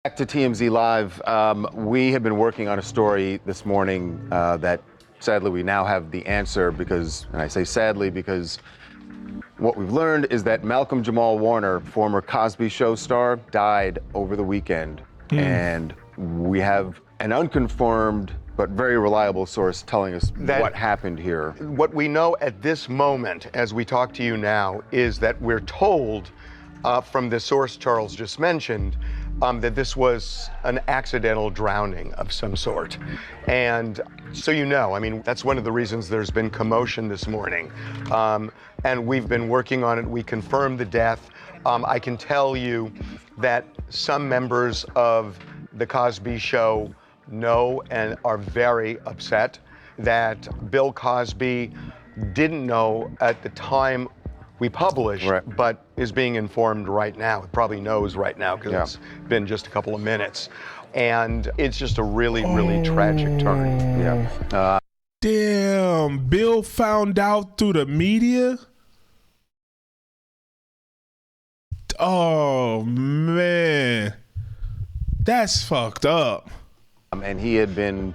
Back to TMZ Live. We have been working on a story this morning that sadly we now have the answer because, and I say sadly because what we've learned is that Malcolm-Jamal Warner, former Cosby Show star, died over the weekend. And we have an unconfirmed but very reliable source telling us what happened here. What we know at this moment, as we talk to you now, is that we're told from the source Charles just mentioned that this was an accidental drowning of some sort. And so I mean, that's one of the reasons there's been commotion this morning. And we've been working on it. We confirmed the death. I can tell you that some members of the Cosby Show know and are very upset that Bill Cosby didn't know at the time we published, but is being informed right now. It probably knows right now because it's been just a couple of minutes. And it's just a really, really tragic turn. Damn, Bill found out through the media? Oh, man. That's fucked up. And he had been,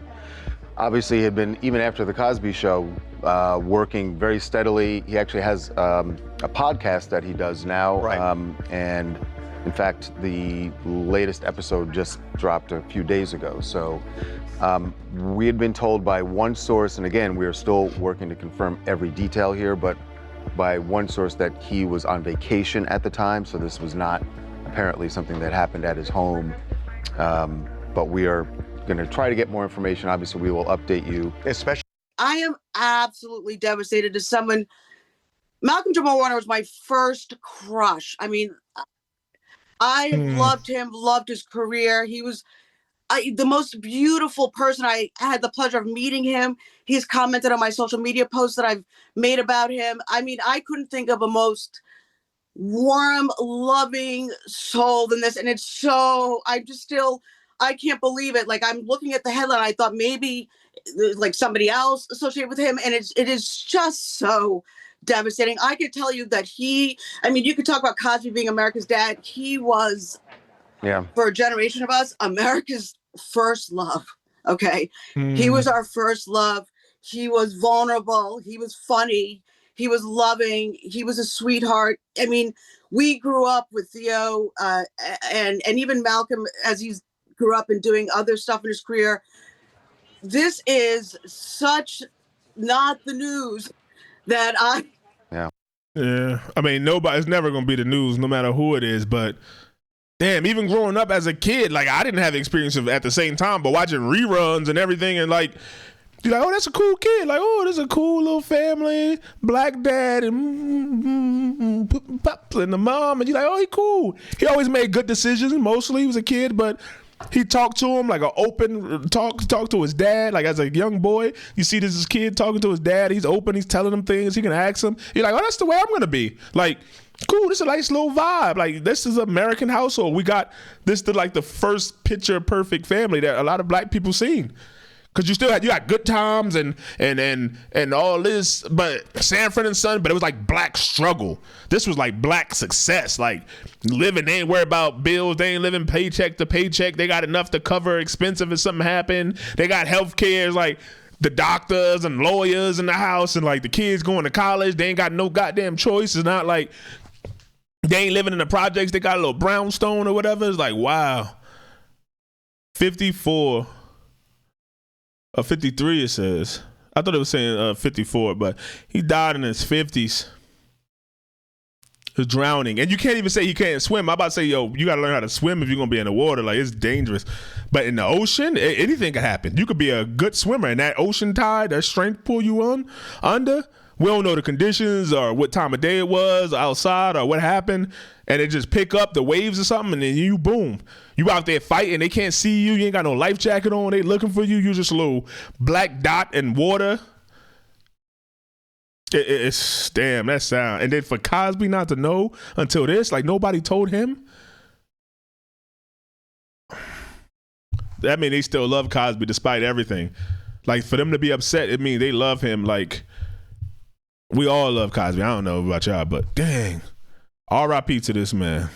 even after the Cosby Show, working very steadily. He actually has a podcast that he does now. And in fact, the latest episode just dropped a few days ago. So we had been told by one source, and again, we are still working to confirm every detail here, but by one source that he was on vacation at the time. So this was not apparently something that happened at his home. But we are going to try to get more information. Obviously, we will update you. I am absolutely devastated as someone. Malcolm-Jamal Warner was my first crush. I mean, I loved him, loved his career. He was the most beautiful person. I had the pleasure of meeting him. He's commented on my social media posts that I've made about him. I mean, I couldn't think of a most warm, loving soul than this. And it's so, I can't believe it. Like, I'm looking at the headline. I thought maybe like somebody else associated with him. And it is just so devastating. I could tell you that you could talk about Cosby being America's dad. He was, for a generation of us, America's first love. Okay. He was our first love. He was vulnerable. He was funny. He was loving. He was a sweetheart. I mean, we grew up with Theo and even Malcolm as he grew up and doing other stuff in his career. This is such not the news that Yeah. I mean, it's never going to be the news no matter who it is. But damn, even growing up as a kid, like I didn't have the experience of at the same time, but watching reruns and everything and like, you're like, oh, that's a cool kid. Like, oh, this is a cool little family, black dad and the mom. And you're like, oh, he cool. He always made good decisions. Mostly he was a kid, but he talked to him like an open talk to his dad. Like as a young boy, you see this kid talking to his dad. He's open. He's telling him things. He can ask him. You're like, oh, that's the way I'm going to be. Like, cool. This is a nice little vibe. Like, this is an American household. We got this the first picture perfect family that a lot of black people seen. Cause you got Good Times and all this, but Sanford and Son, but it was like black struggle. This was like black success, like living. They ain't worried about bills. They ain't living paycheck to paycheck. They got enough to cover expensive if something happened. They got health care, like the doctors and lawyers in the house, and like the kids going to college. They ain't got no goddamn choice. It's not like they ain't living in the projects. They got a little brownstone or whatever. It's like, wow. 54. 53 it says. I thought it was saying 54, but he died in his 50s. He was drowning. And you can't even say he can't swim. I'm about to say, yo, you got to learn how to swim if you're going to be in the water. Like, it's dangerous. But in the ocean, anything can happen. You could be a good swimmer, and that ocean tide, that strength pull you under. We don't know the conditions or what time of day it was outside or what happened. And it just pick up the waves or something, and then you, boom. You out there fighting, they can't see you. You ain't got no life jacket on. They looking for you. You just a little black dot in water. It's damn, that sound. And then for Cosby not to know until this, like nobody told him. That means they still love Cosby despite everything. Like for them to be upset, it means they love him. Like we all love Cosby. I don't know about y'all, but dang. R.I.P. to this man.